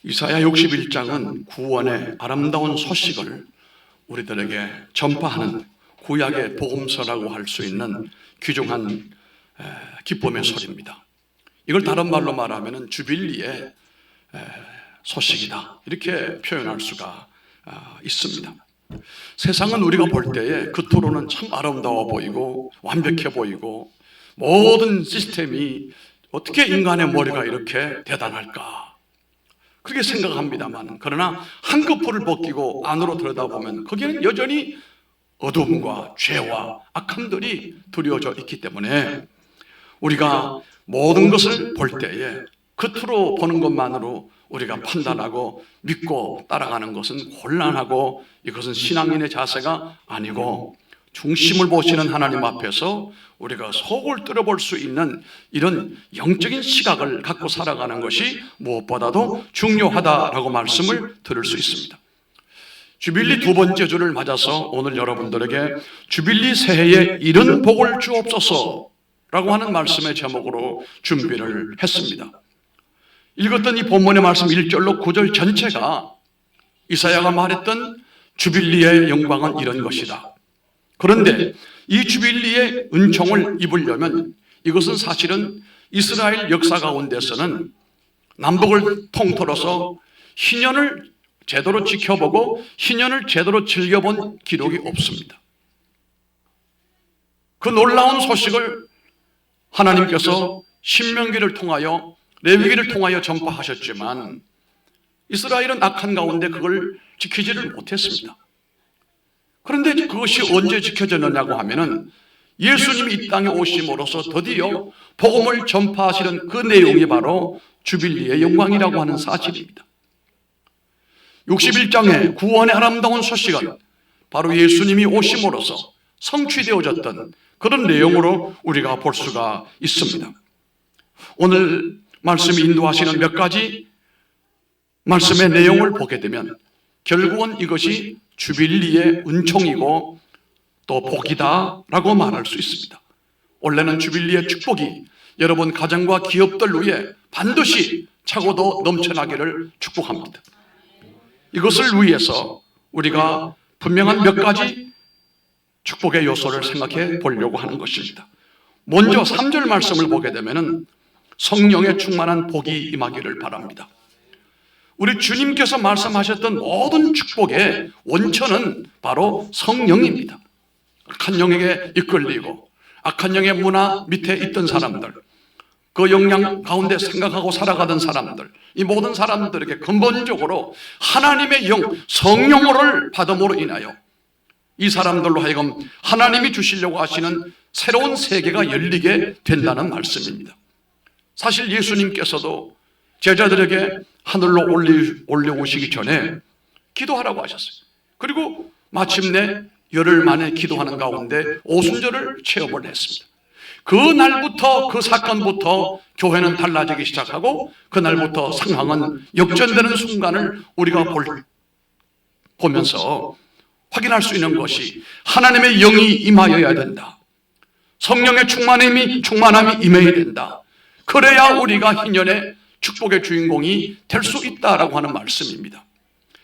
이사야 61장은 구원의 아름다운 소식을 우리들에게 전파하는 구약의 복음서라고 할 수 있는 귀중한 기쁨의 소리입니다. 이걸 다른 말로 말하면 주빌리의 소식이다, 이렇게 표현할 수가 있습니다. 세상은 우리가 볼 때에 겉으로는 참 아름다워 보이고 완벽해 보이고 모든 시스템이 어떻게 인간의 머리가 이렇게 대단할까 그렇게 생각합니다만, 그러나 한꺼풀을 벗기고 안으로 들여다보면 거기에는 여전히 어둠과 죄와 악함들이 드리워져 있기 때문에 우리가 모든 것을 볼 때에 겉으로 보는 것만으로 우리가 판단하고 믿고 따라가는 것은 곤란하고, 이것은 신앙인의 자세가 아니고 중심을 보시는 하나님 앞에서 우리가 속을 뚫어볼 수 있는 이런 영적인 시각을 갖고 살아가는 것이 무엇보다도 중요하다라고 말씀을 드릴 수 있습니다. 주빌리 두 번째 주를 맞아서 오늘 여러분들에게 주빌리 새해에 이런 복을 주옵소서 라고 하는 말씀의 제목으로 준비를 했습니다. 읽었던 이 본문의 말씀 1절로 9절 전체가 이사야가 말했던 주빌리의 영광은 이런 것이다. 그런데 이 주빌리의 은총을 입으려면 이것은 사실은 이스라엘 역사 가운데서는 남북을 통틀어서 희년을 제대로 지켜보고 희년을 제대로 즐겨본 기록이 없습니다. 그 놀라운 소식을 하나님께서 신명기를 통하여 레위기를 통하여 전파하셨지만 이스라엘은 악한 가운데 그걸 지키지를 못했습니다. 그런데 그것이 언제 지켜졌느냐고 하면은 예수님이 이 땅에 오심으로써 드디어 복음을 전파하시는 그 내용이 바로 주빌리의 영광이라고 하는 사실입니다. 61장의 구원의 아름다운 소식은 바로 예수님이 오심으로써 성취되어졌던 그런 내용으로 우리가 볼 수가 있습니다. 오늘 말씀이 인도하시는 몇 가지 말씀의 내용을 보게 되면 결국은 이것이 주빌리의 은총이고 또 복이다라고 말할 수 있습니다. 원래는 주빌리의 축복이 여러분 가정과 기업들 위해 반드시 차고도 넘쳐나기를 축복합니다. 이것을 위해서 우리가 분명한 몇 가지 축복의 요소를 생각해 보려고 하는 것입니다. 먼저 3절 말씀을 보게 되면 성령의 충만한 복이 임하기를 바랍니다. 우리 주님께서 말씀하셨던 모든 축복의 원천은 바로 성령입니다. 악한 영에게 이끌리고 악한 영의 문화 밑에 있던 사람들, 그 영향 가운데 생각하고 살아가던 사람들, 이 모든 사람들에게 근본적으로 하나님의 영, 성령을 받음으로 인하여 이 사람들로 하여금 하나님이 주시려고 하시는 새로운 세계가 열리게 된다는 말씀입니다. 사실 예수님께서도 제자들에게 하늘로 올려오시기 전에 기도하라고 하셨어요. 그리고 마침내 열흘 만에 기도하는 가운데 오순절을 체험을 했습니다. 그날부터, 그 사건부터 교회는 달라지기 시작하고 그날부터 상황은 역전되는 순간을 우리가 보면서 확인할 수 있는 것이 하나님의 영이 임하여야 된다. 성령의 충만함이 임해야 된다. 그래야 우리가 희년의 축복의 주인공이 될 수 있다라고 하는 말씀입니다.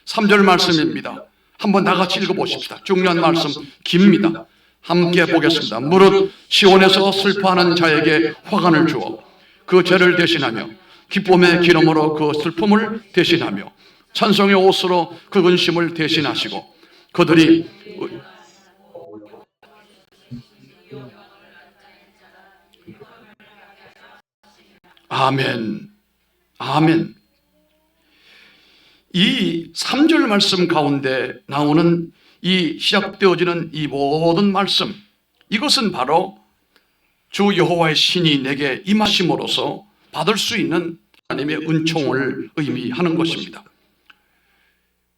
3절 말씀입니다. 한번 다 같이 읽어보십시다. 중요한 말씀 깁니다. 함께 보겠습니다. 무릇 시온에서 슬퍼하는 자에게 화관을 주어 그 죄를 대신하며 기쁨의 기름으로 그 슬픔을 대신하며 찬송의 옷으로 그 근심을 대신하시고 그들이 아멘, 아멘. 이 3절 말씀 가운데 나오는 이 시작되어지는 이 모든 말씀, 이것은 바로 주 여호와의 신이 내게 임하심으로써 받을 수 있는 하나님의 은총을 의미하는 것입니다.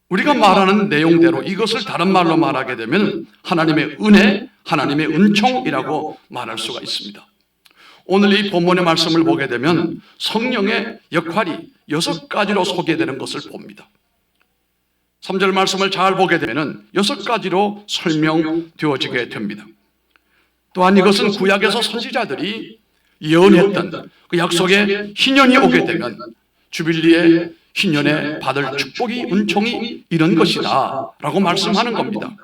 우리가 말하는 내용대로 이것을 다른 말로 말하게 되면 하나님의 은혜, 하나님의 은총이라고 말할 수가 있습니다. 오늘 이 본문의 말씀을 보게 되면 성령의 역할이 6가지로 소개되는 것을 봅니다. 3절 말씀을 잘 보게 되면 6가지로 설명되어지게 됩니다. 또한 이것은 구약에서 선지자들이 예언했던 그 약속의 희년이 오게 되면 주빌리의 희년에 받을 축복이 은총이 이런 것이다 라고 말씀하는 겁니다.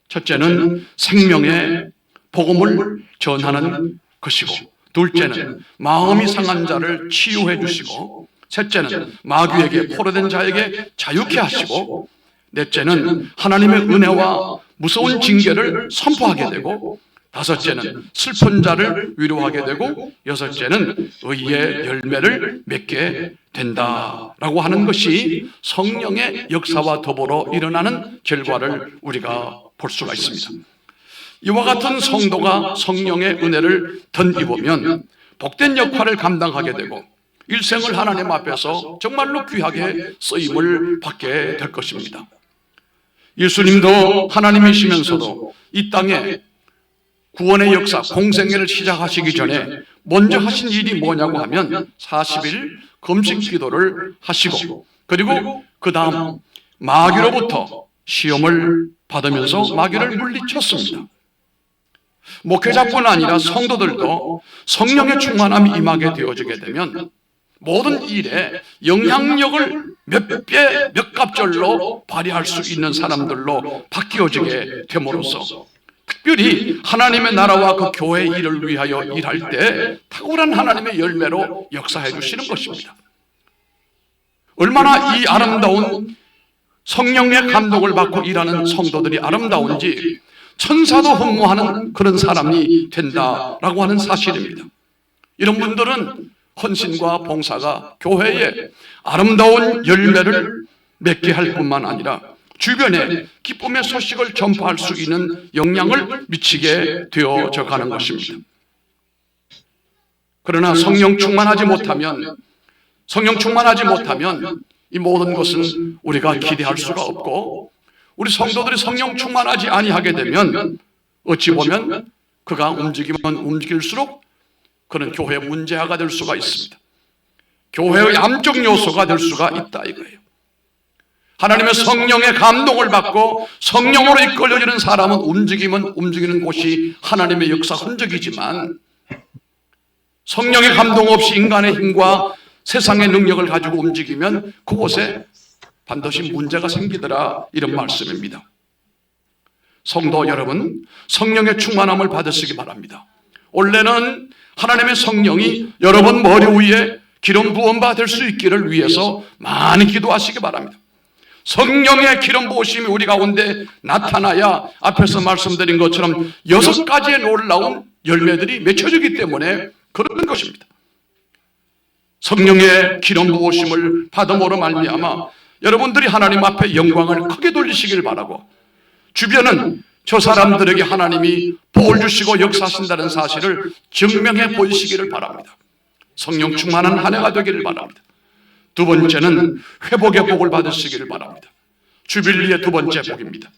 첫째는 생명의 복음을 전하는 것이고, 둘째는 마음이 상한 자를 치유해 주시고, 셋째는 마귀에게 포로된 자에게 자유케 하시고, 넷째는 하나님의 은혜와 무서운 징계를 선포하게 되고, 다섯째는 슬픈 자를 위로하게 되고, 여섯째는 의의 열매를 맺게 된다라고 하는 것이 성령의 역사와 더불어 일어나는 결과를 우리가 볼 수가 있습니다. 이와 같은 성도가 성령의 은혜를 덧입으면 복된 역할을 감당하게 되고 일생을 하나님 앞에서 정말로 귀하게 쓰임을 받게 될 것입니다. 예수님도 하나님이시면서도 이 땅에 구원의 역사, 공생애를 시작하시기 전에 먼저 하신 일이 뭐냐고 하면 40일 금식 기도를 하시고, 그리고 그 다음 마귀로부터 시험을 받으면서 마귀를 물리쳤습니다. 목회자뿐 아니라 성도들도 성령의 충만함이 임하게 되어지게 되면 모든 일에 영향력을 몇 배, 몇 갑절로 발휘할 수 있는 사람들로 바뀌어지게 됨으로써 특별히 하나님의 나라와 그 교회의 일을 위하여 일할 때 탁월한 하나님의 열매로 역사해 주시는 것입니다. 얼마나 이 아름다운 성령의 감동을 받고 일하는 성도들이 아름다운지 천사도 흠모하는 그런 사람이 된다라고 하는 사실입니다. 이런 분들은 헌신과 봉사가 교회에 아름다운 열매를 맺게 할 뿐만 아니라 주변에 기쁨의 소식을 전파할 수 있는 영향을 미치게 되어져 가는 것입니다. 그러나 성령 충만하지 못하면 이 모든 것은 우리가 기대할 수가 없고, 우리 성도들이 성령 충만하지 아니하게 되면 어찌 보면 그가 움직이면 움직일수록 그는 교회의 문제아가 될 수가 있습니다. 교회의 암적 요소가 될 수가 있다 이거예요. 하나님의 성령의 감동을 받고 성령으로 이끌려지는 사람은 움직이면 움직이는 곳이 하나님의 역사 흔적이지만, 성령의 감동 없이 인간의 힘과 세상의 능력을 가지고 움직이면 그곳에 반드시 문제가 생기더라, 이런 말씀입니다. 성도 여러분, 성령의 충만함을 받으시기 바랍니다. 원래는 하나님의 성령이 여러분 머리 위에 기름 부음 받을 수 있기를 위해서 많이 기도하시기 바랍니다. 성령의 기름 부으심이 우리 가운데 나타나야 앞에서 말씀드린 것처럼 6가지의 놀라운 열매들이 맺혀지기 때문에 그런 것입니다. 성령의 기름 부으심을 받음으로 말미암아 여러분들이 하나님 앞에 영광을 크게 돌리시길 바라고, 주변은 저 사람들에게 하나님이 복을 주시고 역사하신다는 사실을 증명해 보이시기를 바랍니다. 성령 충만한 한 해가 되기를 바랍니다. 두 번째는 회복의 복을 받으시기를 바랍니다. 주빌리의 두 번째 복입니다.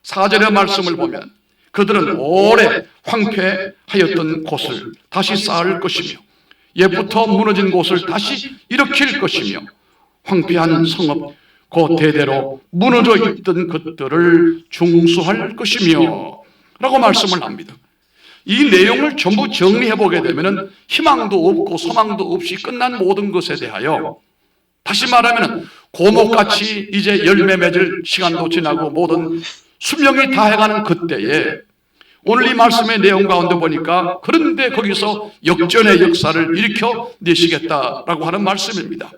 4절의 말씀을 보면 그들은 오래 황폐하였던 곳을 다시 쌓을 것이며 옛부터 무너진 곳을 다시 일으킬 것이며 황폐한 성읍 그 대대로 무너져 있던 것들을 중수할 것이며 라고 말씀을 합니다. 이 내용을 전부 정리해 보게 되면 희망도 없고 소망도 없이 끝난 모든 것에 대하여, 다시 말하면 고목같이 이제 열매 맺을 시간도 지나고 모든 수명이 다해가는 그때에 오늘 이 말씀의 내용 가운데 보니까 그런데 거기서 역전의 역사를 일으켜 내시겠다라고 하는 말씀입니다.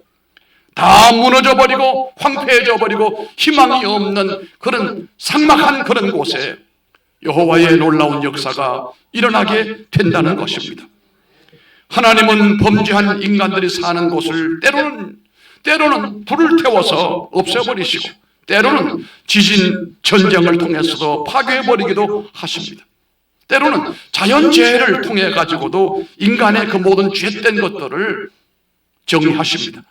다 무너져 버리고 황폐해져 버리고 희망이 없는 그런 삭막한 그런 곳에 여호와의 놀라운 역사가 일어나게 된다는 것입니다. 하나님은 범죄한 인간들이 사는 곳을 때로는 불을 태워서 없애버리시고, 때로는 지진, 전쟁을 통해서도 파괴해버리기도 하십니다. 때로는 자연재해를 통해 가지고도 인간의 그 모든 죄된 것들을 정리하십니다.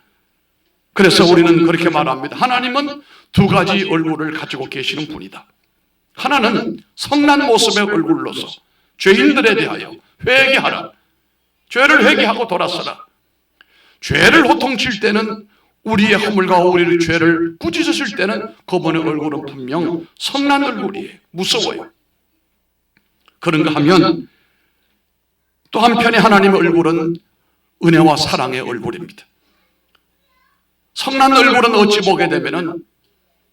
그래서 우리는 그렇게 말합니다. 하나님은 두 가지 얼굴을 가지고 계시는 분이다. 하나는 선한 모습의 얼굴로서 죄인들에 대하여 회개하라. 죄를 회개하고 돌아서라. 죄를 호통칠 때는 우리의 허물과 우리의 죄를 꾸짖으실 때는 그분의 얼굴은 분명 선한 얼굴이에요. 무서워요. 그런가 하면 또 한편에 하나님의 얼굴은 은혜와 사랑의 얼굴입니다. 성난 얼굴은 어찌 보게 되면은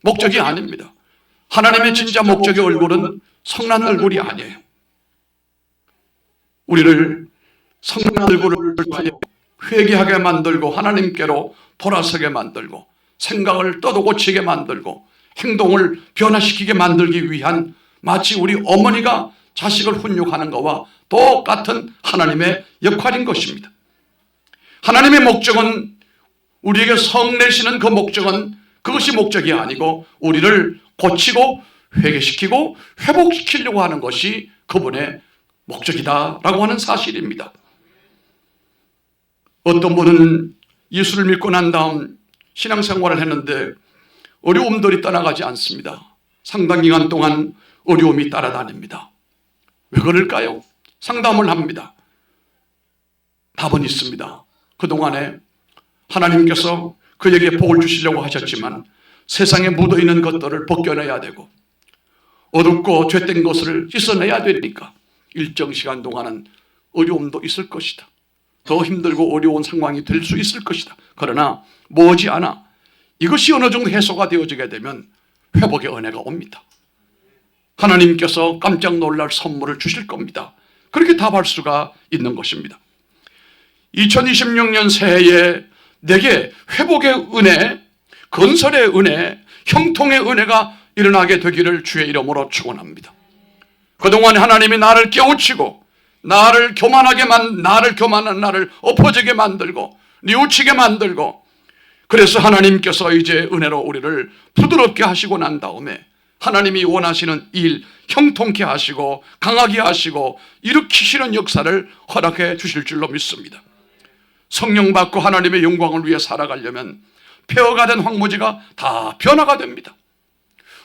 목적이 아닙니다. 하나님의 진짜 목적의 얼굴은 성난 얼굴이 아니에요. 우리를 성난 얼굴을 통해 회개하게 만들고 하나님께로 돌아서게 만들고 생각을 떠도고치게 만들고 행동을 변화시키게 만들기 위한 마치 우리 어머니가 자식을 훈육하는 것과 똑같은 하나님의 역할인 것입니다. 하나님의 목적은 우리에게 성 내시는 그 목적은 그것이 목적이 아니고 우리를 고치고 회개시키고 회복시키려고 하는 것이 그분의 목적이다라고 하는 사실입니다. 어떤 분은 예수를 믿고 난 다음 신앙생활을 했는데 어려움들이 떠나가지 않습니다. 상당 기간 동안 어려움이 따라다닙니다. 왜 그럴까요? 상담을 합니다. 답은 있습니다. 그동안에 하나님께서 그에게 복을 주시려고 하셨지만 세상에 묻어있는 것들을 벗겨내야 되고 어둡고 죄된 것을 씻어내야 되니까 일정 시간 동안은 어려움도 있을 것이다. 더 힘들고 어려운 상황이 될 수 있을 것이다. 그러나 머지않아 이것이 어느 정도 해소가 되어지게 되면 회복의 은혜가 옵니다. 하나님께서 깜짝 놀랄 선물을 주실 겁니다. 그렇게 답할 수가 있는 것입니다. 2026년 새해에 내게 회복의 은혜, 건설의 은혜, 형통의 은혜가 일어나게 되기를 주의 이름으로 축원합니다. 그동안 하나님이 나를 깨우치고 나를 교만한 나를 엎어지게 만들고 뉘우치게 만들고 그래서 하나님께서 이제 은혜로 우리를 부드럽게 하시고 난 다음에 하나님이 원하시는 일 형통케 하시고 강하게 하시고 일으키시는 역사를 허락해 주실 줄로 믿습니다. 성령 받고 하나님의 영광을 위해 살아가려면 폐허가 된 황무지가 다 변화가 됩니다.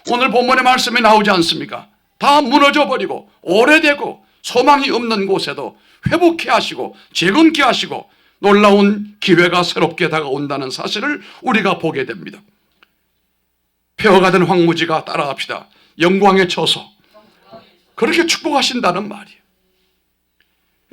오늘 본문의 말씀이 나오지 않습니까? 다 무너져 버리고 오래되고 소망이 없는 곳에도 회복케 하시고 재건케 하시고 놀라운 기회가 새롭게 다가온다는 사실을 우리가 보게 됩니다. 폐허가 된 황무지가 따라갑시다. 영광의 처소. 그렇게 축복하신다는 말이에요.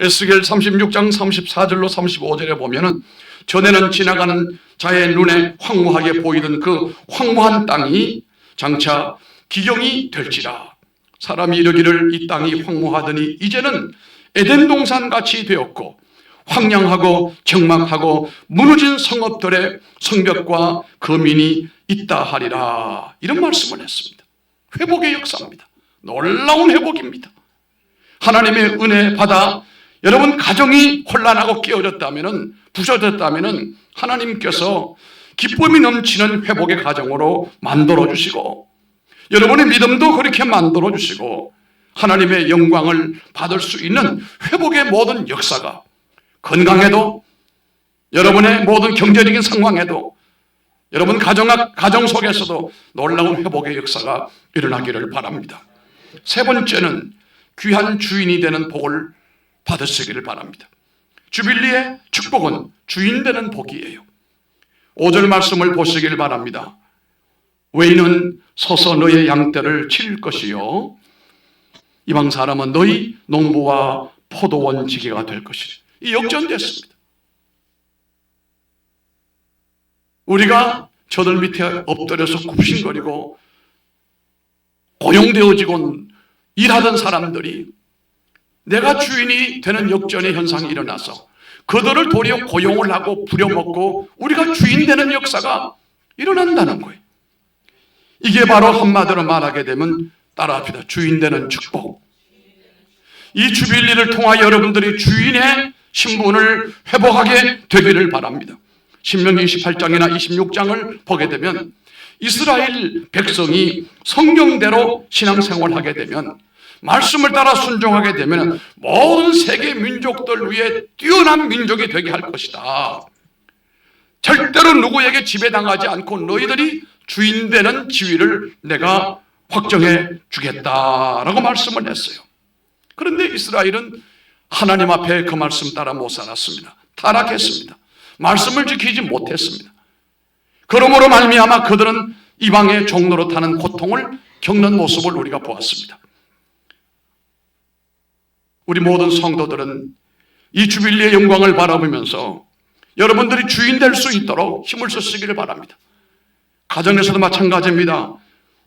에스겔 36장 34절로 35절에 보면은 전에는 지나가는 자의 눈에 황무하게 보이던 그 황무한 땅이 장차 기경이 될지라. 사람이 이르기를 이 땅이 황무하더니 이제는 에덴 동산같이 되었고 황량하고 적막하고 무너진 성읍들의 성벽과 거민이 있다 하리라. 이런 말씀을 했습니다. 회복의 역사입니다. 놀라운 회복입니다. 하나님의 은혜 받아 여러분 가정이 혼란하고 깨어졌다면 부서졌다면 하나님께서 기쁨이 넘치는 회복의 가정으로 만들어주시고 여러분의 믿음도 그렇게 만들어주시고 하나님의 영광을 받을 수 있는 회복의 모든 역사가 건강에도 여러분의 모든 경제적인 상황에도 여러분 가정 속에서도 놀라운 회복의 역사가 일어나기를 바랍니다. 세 번째는 귀한 주인이 되는 복을 받으시기를 바랍니다. 주빌리의 축복은 주인 되는 복이에요. 5절 말씀을 보시길 바랍니다. 외인은 서서 너의 양떼를 칠 것이요 이방 사람은 너희 농부와 포도원 지기가 될 것이라. 이 역전됐습니다. 우리가 저들 밑에 엎드려서 굽신거리고 고용되어지고 일하던 사람들이 내가 주인이 되는 역전의 현상이 일어나서 그들을 도리어 고용을 하고 부려먹고 우리가 주인 되는 역사가 일어난다는 거예요. 이게 바로 한마디로 말하게 되면 따라합시다. 주인 되는 축복. 이 주빌리를 통하여 여러분들이 주인의 신분을 회복하게 되기를 바랍니다. 신명기 28장이나 26장을 보게 되면 이스라엘 백성이 성경대로 신앙생활하게 되면 말씀을 따라 순종하게 되면 모든 세계 민족들 위에 뛰어난 민족이 되게 할 것이다. 절대로 누구에게 지배당하지 않고 너희들이 주인 되는 지위를 내가 확정해 주겠다라고 말씀을 했어요. 그런데 이스라엘은 하나님 앞에 그 말씀 따라 못 살았습니다. 타락했습니다. 말씀을 지키지 못했습니다. 그러므로 말미암아 그들은 이방의 종로로 타는 고통을 겪는 모습을 우리가 보았습니다. 우리 모든 성도들은 이 주빌리의 영광을 바라보면서 여러분들이 주인 될 수 있도록 힘을 쓰시기를 바랍니다. 가정에서도 마찬가지입니다.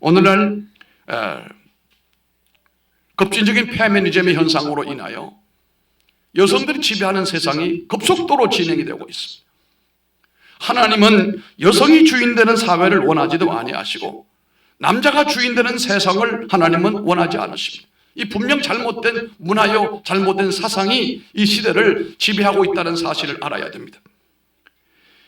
오늘날 급진적인 페미니즘의 현상으로 인하여 여성들이 지배하는 세상이 급속도로 진행이 되고 있습니다. 하나님은 여성이 주인되는 사회를 원하지도 아니하시고 남자가 주인되는 세상을 하나님은 원하지 않으십니다. 이 분명 잘못된 문화요, 잘못된 사상이 이 시대를 지배하고 있다는 사실을 알아야 됩니다.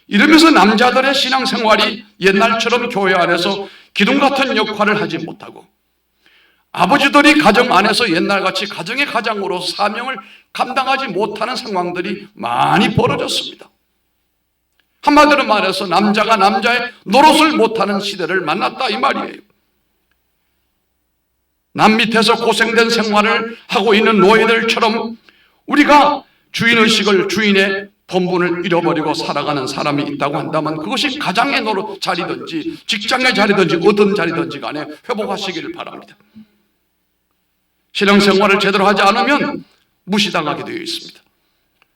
이러면서 남자들의 신앙생활이 옛날처럼 교회 안에서 기둥 같은 역할을 하지 못하고 아버지들이 가정 안에서 옛날같이 가정의 가장으로 사명을 감당하지 못하는 상황들이 많이 벌어졌습니다. 한마디로 말해서 남자가 남자의 노릇을 못하는 시대를 만났다 이 말이에요. 남 밑에서 고생된 생활을 하고 있는 노예들처럼 우리가 주인의식을, 주인의 본분을 잃어버리고 살아가는 사람이 있다고 한다면 그것이 가장의 노릇 자리든지 직장의 자리든지 어떤 자리든지 간에 회복하시기를 바랍니다. 신앙생활을 제대로 하지 않으면 무시당하게 되어 있습니다.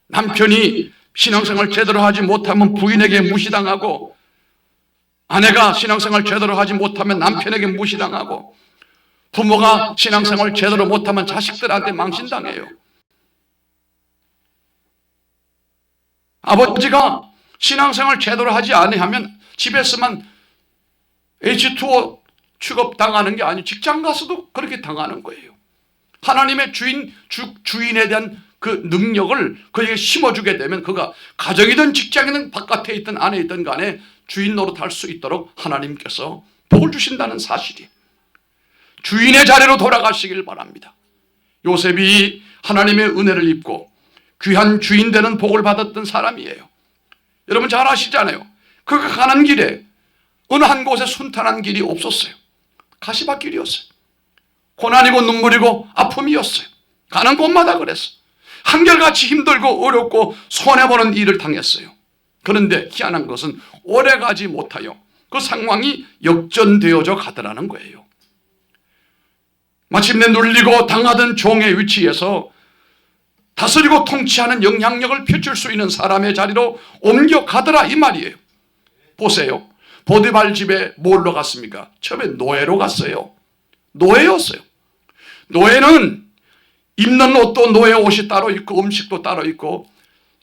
남편이 신앙생활 제대로 하지 못하면 부인에게 무시당하고, 아내가 신앙생활 제대로 하지 못하면 남편에게 무시당하고, 부모가 신앙생활 제대로 못하면 자식들한테 망신당해요. 아버지가 신앙생활 제대로 하지 아니하면 집에서만 H2O 취급당하는 게 아니고 직장 가서도 그렇게 당하는 거예요. 하나님의 주인에 대한 그 능력을 그에게 심어주게 되면 그가 가정이든 직장이든 바깥에 있든 안에 있든 간에 주인 노릇할 수 있도록 하나님께서 복을 주신다는 사실이, 주인의 자리로 돌아가시길 바랍니다. 요셉이 하나님의 은혜를 입고 귀한 주인 되는 복을 받았던 사람이에요. 여러분 잘 아시잖아요. 그가 가는 길에 어느 한 곳에 순탄한 길이 없었어요. 가시밭길이었어요. 고난이고 눈물이고 아픔이었어요. 가는 곳마다 그랬어요. 한결같이 힘들고 어렵고 손해보는 일을 당했어요. 그런데 희한한 것은 오래가지 못하여 그 상황이 역전되어져 가더라는 거예요. 마침내 눌리고 당하던 종의 위치에서 다스리고 통치하는 영향력을 펼칠 수 있는 사람의 자리로 옮겨가더라 이 말이에요. 보세요. 보디발 집에 뭘로 갔습니까? 처음에 노예로 갔어요. 노예였어요. 노예는 입는 옷도 노예 옷이 따로 있고 음식도 따로 있고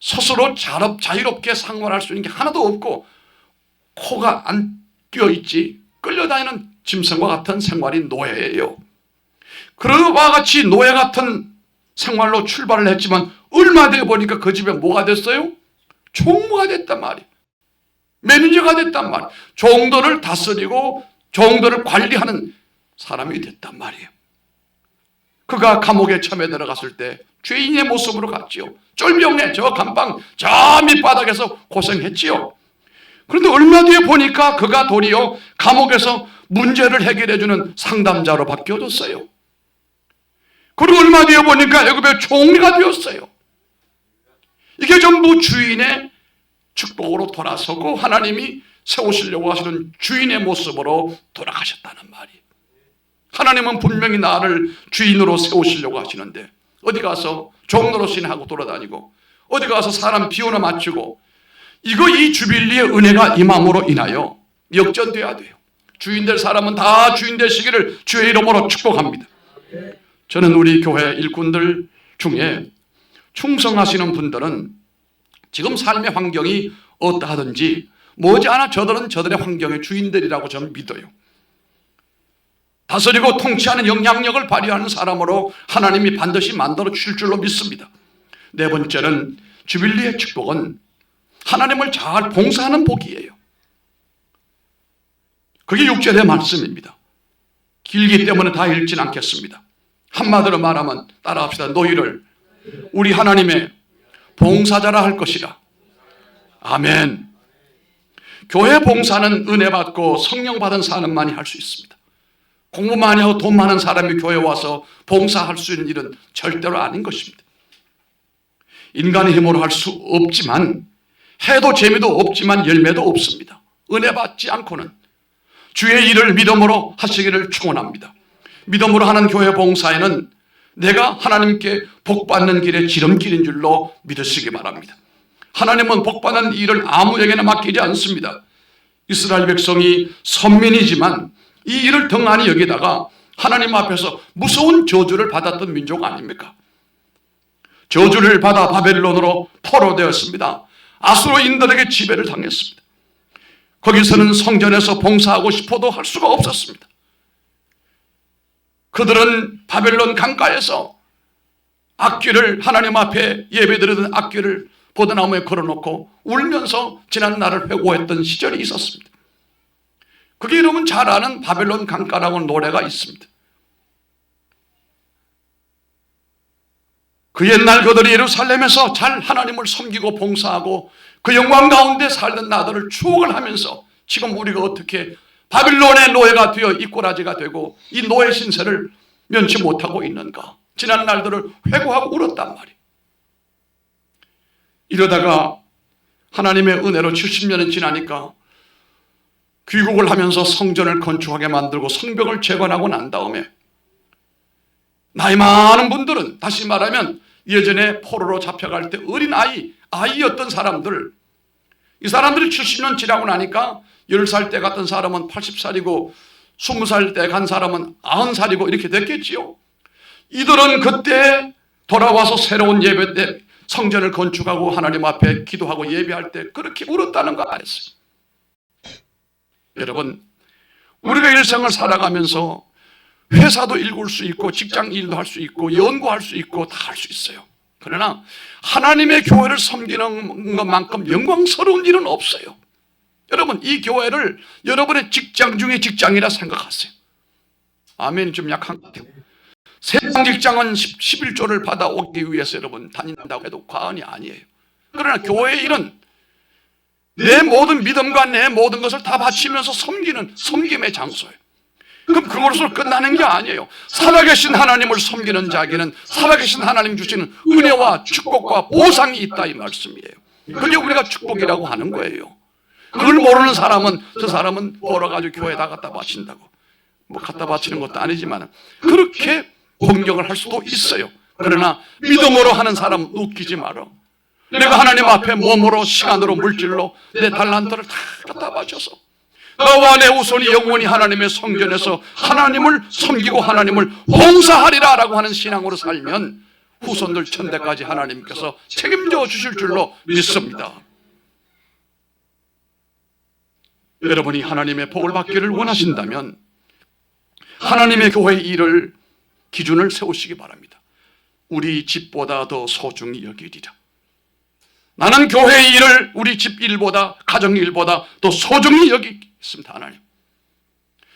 스스로 자유롭게 생활할 수 있는 게 하나도 없고 코가 안 뛰어있지 끌려다니는 짐승과 같은 생활이 노예예요. 그와 같이 노예 같은 생활로 출발을 했지만 얼마 되어 보니까 그 집에 뭐가 됐어요? 총무가 됐단 말이에요. 매니저가 됐단 말이에요. 종들을 다스리고 종들을 관리하는 사람이 됐단 말이에요. 그가 감옥에 처음에 들어갔을 때 죄인의 모습으로 갔지요. 쫄병에 저 감방 저 밑바닥에서 고생했지요. 그런데 얼마 뒤에 보니까 그가 도리어 감옥에서 문제를 해결해주는 상담자로 바뀌어졌어요. 그리고 얼마 뒤에 보니까 애굽의 총리가 되었어요. 이게 전부 주인의 축복으로 돌아서고 하나님이 세우시려고 하시는 주인의 모습으로 돌아가셨다는 말이에요. 하나님은 분명히 나를 주인으로 세우시려고 하시는데 어디 가서 종노릇이나 하고 돌아다니고 어디 가서 사람 비우나 맞추고 이 주빌리의 은혜가 임함으로 인하여 역전돼야 돼요. 주인 될 사람은 다 주인 되시기를 주의 이름으로 축복합니다. 저는 우리 교회 일꾼들 중에 충성하시는 분들은 지금 삶의 환경이 어떠하든지 머지않아 저들은 저들의 환경의 주인들이라고 저는 믿어요. 다스리고 통치하는 영향력을 발휘하는 사람으로 하나님이 반드시 만들어 주실 줄로 믿습니다. 네 번째는 주빌리의 축복은 하나님을 잘 봉사하는 복이에요. 그게 6절의 말씀입니다. 길기 때문에 다 읽진 않겠습니다. 한마디로 말하면 따라합시다. 너희를 우리 하나님의 봉사자라 할 것이라. 아멘. 교회 봉사는 은혜 받고 성령 받은 사람만이 할 수 있습니다. 공부 많이 하고 돈 많은 사람이 교회에 와서 봉사할 수 있는 일은 절대로 아닌 것입니다. 인간의 힘으로 할 수 없지만, 해도 재미도 없지만 열매도 없습니다. 은혜 받지 않고는 주의 일을 믿음으로 하시기를 축원합니다. 믿음으로 하는 교회 봉사에는 내가 하나님께 복받는 길의 지름길인 줄로 믿으시기 바랍니다. 하나님은 복받는 일을 아무에게나 맡기지 않습니다. 이스라엘 백성이 선민이지만 이 일을 등한히 여기다가 하나님 앞에서 무서운 저주를 받았던 민족 아닙니까? 저주를 받아 바벨론으로 포로되었습니다. 아수르인들에게 지배를 당했습니다. 거기서는 성전에서 봉사하고 싶어도 할 수가 없었습니다. 그들은 바벨론 강가에서 악귀를, 하나님 앞에 예배드리던 악귀를 보드나무에 걸어놓고 울면서 지난 날을 회고했던 시절이 있었습니다. 그게 여러분 잘 아는 바벨론 강가라고 노래가 있습니다. 그 옛날 그들이 예루살렘에서 잘 하나님을 섬기고 봉사하고 그 영광 가운데 살던 나들을 추억을 하면서 지금 우리가 어떻게 바빌론의 노예가 되어 이꼬라지가 되고 이 노예 신세를 면치 못하고 있는가. 지난 날들을 회고하고 울었단 말이에요. 이러다가 하나님의 은혜로 70년이 지나니까 귀국을 하면서 성전을 건축하게 만들고 성벽을 재건하고 난 다음에 나이 많은 분들은, 다시 말하면 예전에 포로로 잡혀갈 때 어린 아이였던 사람들, 이 사람들이 70년 지나고 나니까 10살 때 갔던 사람은 80살이고 20살 때 간 사람은 90살이고 이렇게 됐겠지요. 이들은 그때 돌아와서 새로운 예배 때 성전을 건축하고 하나님 앞에 기도하고 예배할 때 그렇게 울었다는 거 아니었어요. 여러분, 우리가 일생을 살아가면서 회사도 읽을 수 있고 직장 일도 할 수 있고 연구할 수 있고 다 할 수 있어요. 그러나 하나님의 교회를 섬기는 것만큼 영광스러운 일은 없어요. 여러분, 이 교회를 여러분의 직장 중에 직장이라 생각하세요. 아멘. 좀 약한 것 같아요. 세상 직장은 11조를 받아오기 위해서 여러분 다닌다고 해도 과언이 아니에요. 그러나 교회의 일은 내 모든 믿음과 내 모든 것을 다 바치면서 섬기는 섬김의 장소예요. 그럼 그것으로 끝나는 게 아니에요. 살아계신 하나님을 섬기는 자에게는 살아계신 하나님 주시는 은혜와 축복과 보상이 있다, 이 말씀이에요. 그게 우리가 축복이라고 하는 거예요. 그걸 모르는 사람은 저 사람은 벌어가지고 교회에다 갖다 바친다고, 뭐 갖다 바치는 것도 아니지만 그렇게 공격을 할 수도 있어요. 그러나 믿음으로 하는 사람 웃기지 마라. 내가 하나님 앞에 몸으로, 시간으로, 물질로 내 달란트를 다 갖다 바쳐서 나와 내 후손이 영원히 하나님의 성전에서 하나님을 섬기고 하나님을 봉사하리라 라고 하는 신앙으로 살면 후손들 천대까지 하나님께서 책임져 주실 줄로 믿습니다. 여러분이 하나님의 복을 받기를 원하신다면 하나님의 교회의 일을 기준을 세우시기 바랍니다. 우리 집보다 더 소중히 여기리라. 나는 교회의 일을 우리 집 일보다, 가정 일보다 더 소중히 여기겠습니다. 하나님,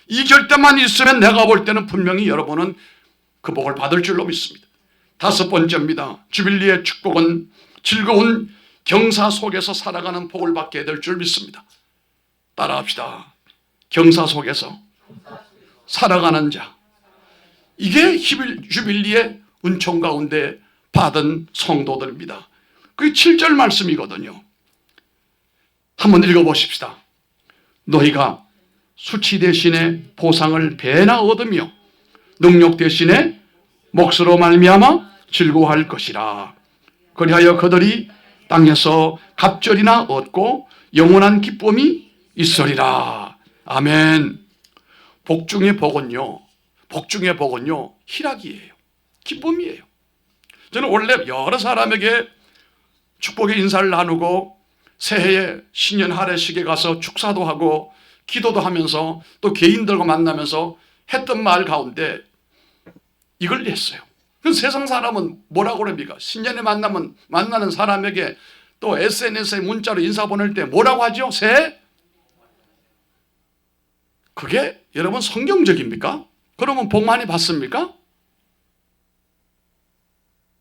이 결단만 있으면 내가 볼 때는 분명히 여러분은 그 복을 받을 줄로 믿습니다. 5번째입니다. 주빌리의 축복은 즐거운 경사 속에서 살아가는 복을 받게 될 줄 믿습니다. 따라합시다. 경사 속에서 살아가는 자, 이게 주빌리의 은총 가운데 받은 성도들입니다. 그게 7절 말씀이거든요. 한번 읽어보십시다. 너희가 수치 대신에 보상을 배나 얻으며 능력 대신에 몫으로 말미암아 즐거워할 것이라. 그리하여 그들이 땅에서 갑절이나 얻고 영원한 기쁨이 있으리라. 아멘. 복 중의 복은요, 희락이에요. 기쁨이에요. 저는 원래 여러 사람에게 축복의 인사를 나누고 새해에 신년 할애식에 가서 축사도 하고 기도도 하면서 또 개인들과 만나면서 했던 말 가운데 이걸 했어요. 세상 사람은 뭐라고 그럽니까? 신년에 만나는 사람에게 또 SNS에 문자로 인사 보낼 때 뭐라고 하죠? 새해? 그게 여러분 성경적입니까? 그러면 복 많이 받습니까?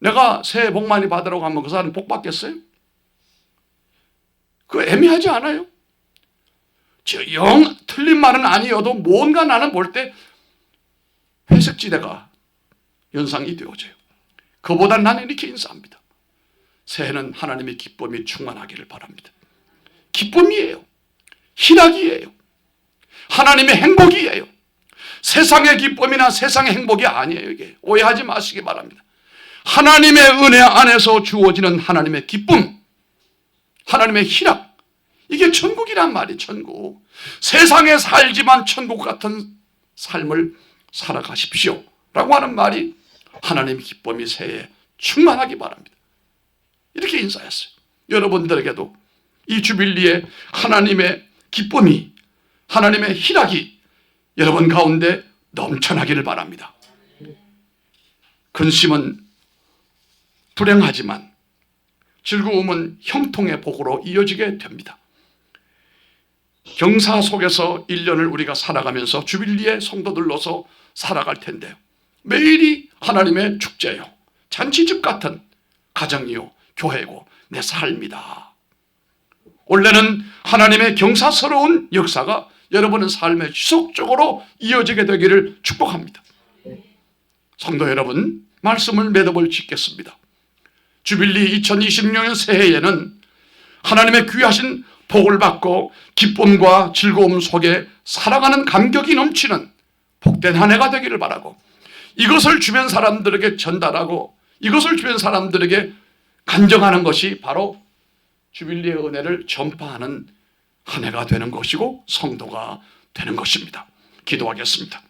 내가 새해 복 많이 받으라고 하면 그 사람 복 받겠어요? 그거 애매하지 않아요? 영 틀린 말은 아니어도 뭔가 나는 볼 때 회색지대가 연상이 되어져요. 그보다 나는 이렇게 인사합니다. 새해는 하나님의 기쁨이 충만하기를 바랍니다. 기쁨이에요. 희락이에요. 하나님의 행복이에요. 세상의 기쁨이나 세상의 행복이 아니에요. 이게 오해하지 마시기 바랍니다. 하나님의 은혜 안에서 주어지는 하나님의 기쁨, 하나님의 희락, 이게 천국이란 말이 천국. 세상에 살지만 천국 같은 삶을 살아가십시오 라고 하는 말이 하나님의 기쁨이 새해에 충만하기 바랍니다. 이렇게 인사했어요. 여러분들에게도 이 주빌리에 하나님의 기쁨이, 하나님의 희락이 여러분 가운데 넘쳐나기를 바랍니다. 근심은 불행하지만 즐거움은 형통의 복으로 이어지게 됩니다. 경사 속에서 1년을 우리가 살아가면서 주빌리의 성도들로서 살아갈 텐데요, 매일이 하나님의 축제요, 잔치집 같은 가정이요, 교회고 내 삶이다. 원래는 하나님의 경사스러운 역사가 여러분의 삶에 지속적으로 이어지게 되기를 축복합니다. 성도 여러분, 말씀을 매듭을 짓겠습니다. 주빌리 2026년 새해에는 하나님의 귀하신 복을 받고 기쁨과 즐거움 속에 살아가는 감격이 넘치는 복된 한 해가 되기를 바라고, 이것을 주변 사람들에게 전달하고 이것을 주변 사람들에게 간증하는 것이 바로 주빌리의 은혜를 전파하는 한 해가 되는 것이고 성도가 되는 것입니다. 기도하겠습니다.